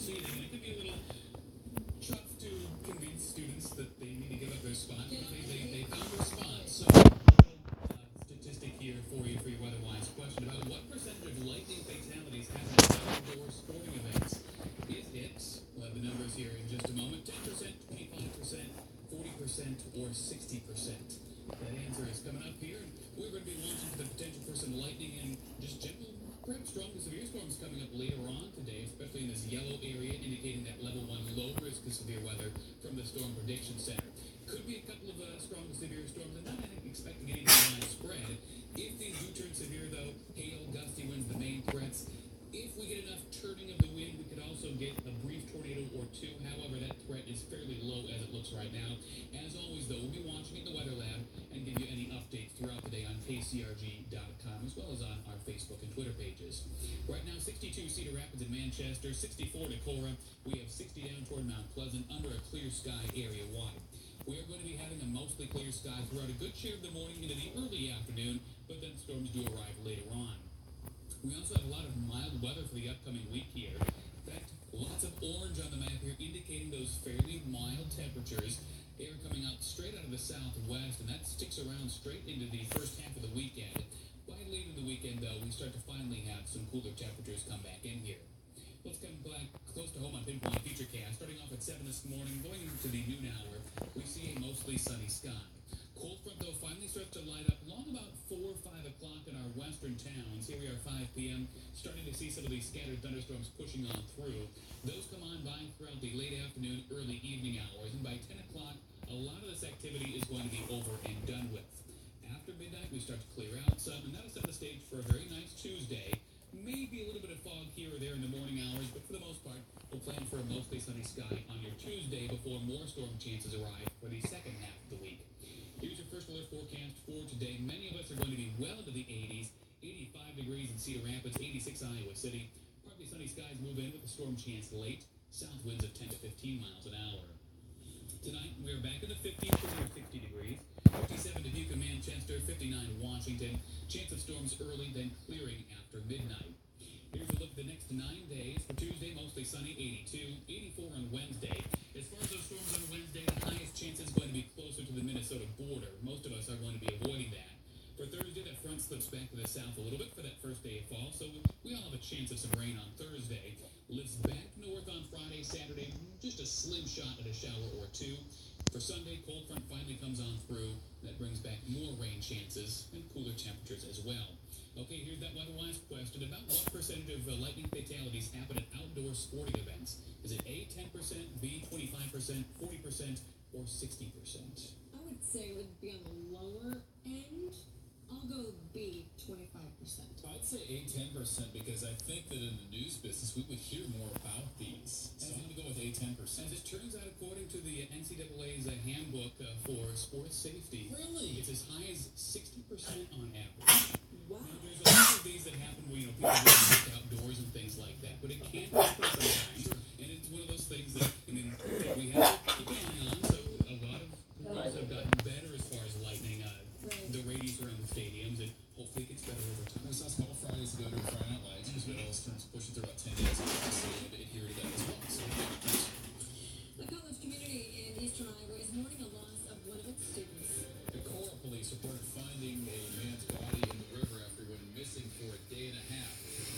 meeting, and it could be a little tough to convince students that they need to give up their spot. They found their spot. So, statistic here for your weather-wise question about what percentage of lightning fatalities happen at outdoor sporting events. Is it, we'll have the numbers here in just a moment, 10%, 25%, 40%, or 60%? That answer is coming up here. We're going to be watching for the potential for some lightning and just general, perhaps strong to severe storms coming up later on today, especially in this yellow area, indicating that level 1 low risk of severe weather from the Storm Prediction Center. Could be a couple of strong to severe storms, and not expecting anything widespread. If these do turn severe, though, hail, gusty winds, the main threats. If we get enough turning of the wind, we could also get a brief tornado or two. However, that threat is fairly low as it looks right now. As always, though, we'll be watching at the Weather Lab and give you any updates throughout the day on KCRG.com, as well as on our Facebook and Twitter pages. Right now, 62 Cedar Rapids and Manchester, 64 Decorah. We have 60 down toward Mount Pleasant under a clear sky area-wide. We are going to be having a mostly clear sky throughout a good share of the morning into the early afternoon, but then storms do arrive later on. We also have a lot of mild weather for the upcoming week here. In fact, lots of orange on the map here indicating those fairly mild temperatures. Air coming out straight out of the southwest, and that sticks around straight into the first half of the weekend. By later in the weekend, though, we start to finally have some cooler temperatures come back in here. Let's come back close to home on Pinpoint Futurecast. Starting off at 7 this morning, going into the noon hour, we see a mostly sunny sky. Cold front, though, finally starts to light up long about 4 or 5 o'clock in our western towns. Here we are 5 p.m., starting to see some of these scattered thunderstorms pushing on through. Those come on by throughout the late afternoon, early evening hours, and by 10 o'clock, a lot of this activity is going to be over and done with. After midnight, we start to clear out some, and that'll set the stage for a very nice Tuesday. Maybe a little bit of fog here or there in the morning hours, but for the most part, we'll plan for a mostly sunny sky on your Tuesday before more storm chances arrive for the second half of the week. Here's your first alert forecast for today. Many of us are going to be well into the 80s. 85 degrees in Cedar Rapids, 86 Iowa City. Partly sunny skies move in with a storm chance late. South winds of 10 to 15 miles an hour. Tonight, we're back in the 50s to near 60 degrees. 57 Dubuque, Manchester, 59 Washington. Chance of storms early, then clearing after midnight. Here's a look at the next 9 days. For Tuesday, mostly sunny, 82. 84 on Wednesday. As far as those storms on Wednesday, the highest chance is going to be closer to the Minnesota border. Most of us are going to be avoiding that. For Thursday, that front slips back to the south a little bit for that first day of fall, so we all have a chance of some rain on Thursday. Lifts back north on Friday, Saturday, just a slim shot at a shower or two. For Sunday, cold front finally comes on through. That brings back more rain chances and cooler temperatures as well. Okay, here's that weather-wise question about what percentage of lightning fatalities happen at outdoor sporting events. Is it A, 10%, B, 25%, 40%, or 60%? I would say it would be on the lower end. I'll go B, 25%. I'd say A, 10% because I think that in the news business we would hear more about these. So I'm going to go with A, 10%. As it turns out, according to the NCAA's handbook for sports safety, Really? it's as high as 60% on average. Wow. Now, there's a lot of these that happen where, people work outdoors and things like that, but it can happen sometimes, and it's one of those things that, we have to keep an eye on, so a lot of rules have gotten better as far as lightning, the radius around the stadiums, and hopefully it gets better over time. There's a couple Fridays ago to Friday Night Lights, but it all starts pushing through about 10 days. So we need to adhere to that as well. So, The college community in eastern Iowa is mourning a loss of one of its students. Decorah police reported finding a man's body in the river after he went missing for a day and a half.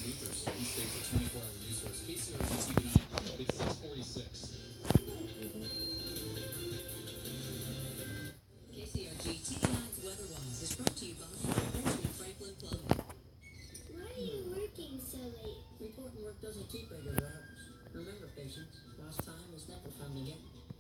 Luther students stayed for 24-hour news source. KCRG TV 9, it's 646. KCRG TV 9's Weatherwise is brought to you by Benjamin Franklin Plumbing. Why are you working so late? Important work doesn't keep regular hours. Remember, patients, lost time is never found again.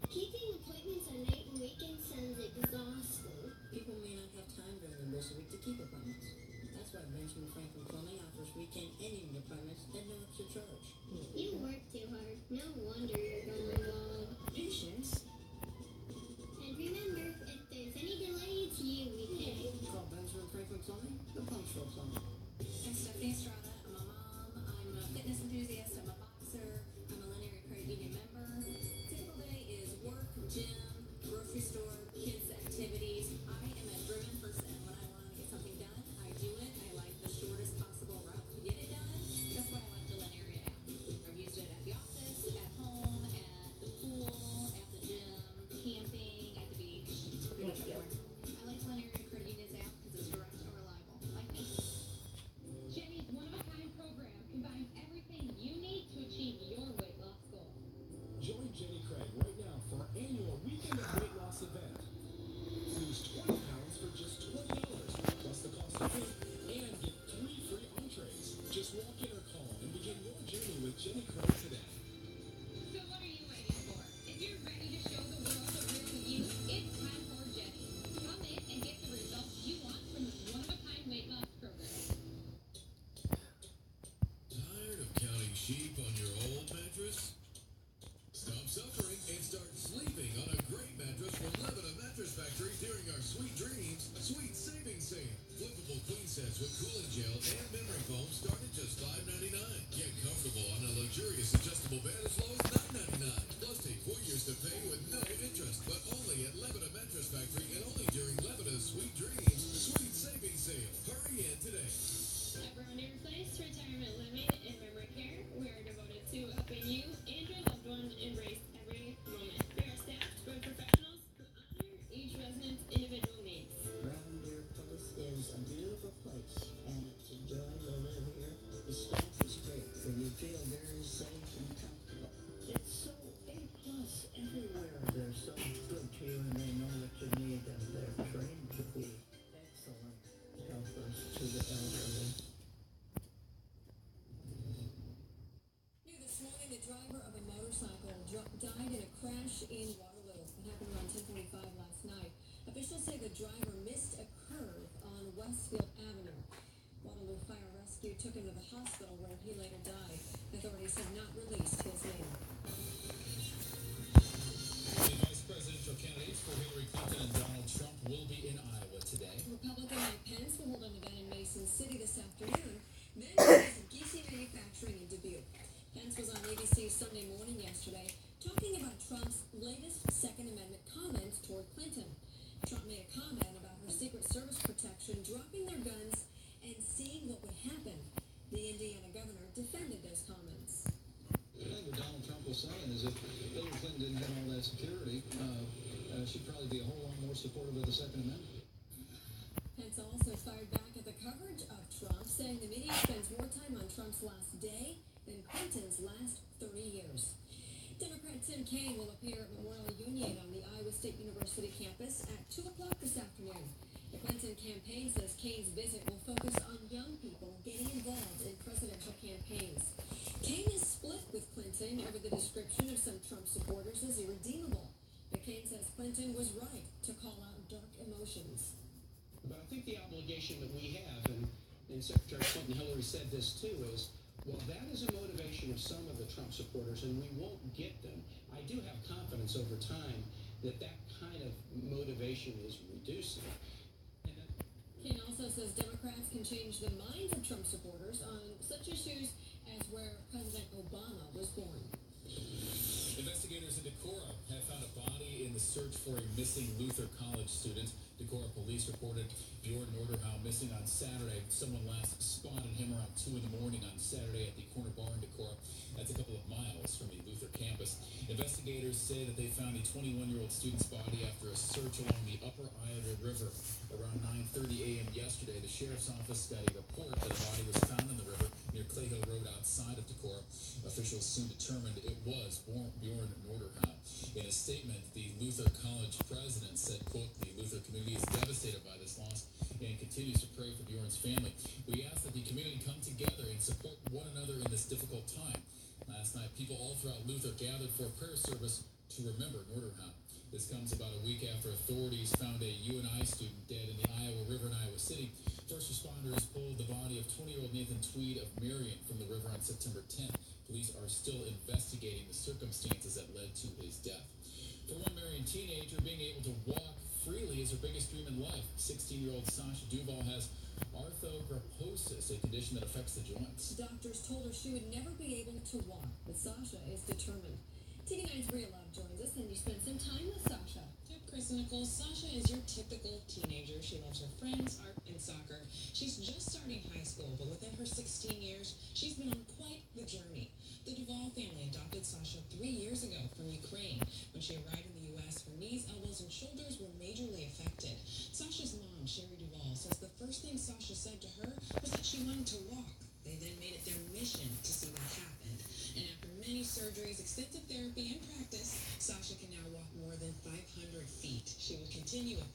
Keeping appointments on night and weekends sounds exhausting. People may not have time during the busy week to keep appointments. That's why Benjamin Franklin Plumbing offers weekend and evening appointments at no extra charge. You work too hard. No wonder you're going long. Patience. And remember, if there's any delay, it's you we pay. Call Benjamin Franklin Plumbing, the punctual plumber. I'm Stephanie Estrada. I'm a mom. I'm a fitness enthusiast. I'm a boxer. I'm a Linear Credit Union member. Typical day is work, gym, grocery store, kids' activities. I am a driven person. When I want to get something done, I do it. I like the shortest possible route to get it done. That's why I like the Linear app. should occur today. So what are you waiting for? If you're ready to show the world the real you, it's time for Jenny. Come in and get the results you want from this one-of-a-kind weight loss program. Tired of counting sheep on your old mattress? Stop suffering and start sleeping on a great mattress from Lebanon Mattress Factory during our Sweet Dreams Sweet Savings Sale. Flippable queen sets with cooling gel and memory foam start at just $5.99. Get comfortable on a luxurious adjustable bed as low as $9.99. Plus take 4 years to pay with no interest, but only at Lebanon Mattress Factory and only during Lebanon's Sweet Dreams Sweet Savings Sale. Hurry in today. At Brown Place Retirement Living and Memory Care, we are devoted to helping you and your loved one embrace every moment. We are staffed by professionals who honor each resident's individual needs. Brown Deer Place is a beautiful place, and it's a joy to live here. The staff is great, so you feel very safe and comfortable. It's so A+ everywhere. They're so good to you, and they know what you need, and they're trained to be excellent helpers to the elderly. New this morning, the driver of a motorcycle died in a crash in Waterloo. It happened around 10:45 last night. Officials say the driver missed a curve on Westfield Avenue. Waterloo Fire Rescue took him to the hospital where he later died. Authorities have not released his name. The vice presidential candidates for Hillary Clinton and Donald Trump will be in Iowa today. Republican Mike Pence will hold an event in Mason City this afternoon. Then there's Geesey Manufacturing in Dubuque. Pence was on ABC Sunday Morning yesterday talking about Trump's latest Second Amendment comments toward Clinton. Trump made a comment about her Secret Service protection dropping their guns and seeing what would happen. The Indiana governor defended those comments. I think what Donald Trump was saying is if Hillary Clinton didn't have all that security, she'd probably be a whole lot more supportive of the Second Amendment. Pence also fired back at the coverage of Trump, saying the media spends more time on Trump's last day than Clinton's last 30 years. Democrat Tim Kaine will appear at Memorial Union on the Iowa State University campus at 2 o'clock this afternoon. The Clinton campaign says Kaine's visit will focus on young people getting involved in presidential campaigns. Kaine is split with Clinton over the description of some Trump supporters as irredeemable. But Kaine says Clinton was right to call out dark emotions. But I think the obligation that we have, and Secretary Clinton Hillary said this too, is while that is a motivation of some of the Trump supporters, and we won't get them, I do have confidence over time that that kind of motivation is reducing. Kaine also says Democrats can change the minds of Trump supporters on such issues as where President Obama was born. Investigators in Decorah have found a body in the search for a missing Luther College student. Decorah police reported Bjorn Norderhow missing on Saturday. Someone last spotted him around 2 in the morning on Saturday at the corner bar in Decorah. That's a couple of miles from the Luther campus. Investigators say that they found a 21-year-old student's body after a search along the upper Iowa River. Around 9:30 a.m. yesterday, the sheriff's office got a report that a body was found in the river near Clay Hill Road outside of Decorah. Officials soon determined it was Bjorn Norderhow. In a statement, the Luther College president said, quote, "The Luther community is devastated by this loss and continues to pray for Bjorn's family. We ask that the community come together and support one another in this difficult time." Last night, people all throughout Luther gathered for a prayer service to remember Norderhow. This comes about a week after authorities found a UNI student dead in the Iowa River in Iowa City. First responders pulled the body of 20-year-old Nathan Tweed of Marion from the river on September 10th. Police are still investigating the circumstances that led to his death. For one Marion teenager, being able to walk freely is her biggest dream in life. 16-year-old Sasha Duval has arthrogryposis, a condition that affects the joints. Doctors told her she would never be able to walk, but Sasha is determined. TV9's Bria Love joins us, and you spent some time with Sasha. Yep, Chris and Nicole, Sasha is your typical teenager. She loves her friends, art, and soccer. She's just starting high school, but within her 16 years, she's been on quite the journey. The Duval family adopted Sasha 3 years ago from Ukraine. When she arrived in the U.S., her knees, elbows, and shoulders were majorly affected. Sasha's mom, Sherry Duval, says the first thing Sasha said to her was that she wanted to walk. They then made it their mission to see that happen. And after many surgeries, extensive therapy, and practice, Sasha can now walk more than 500 feet. She will continue with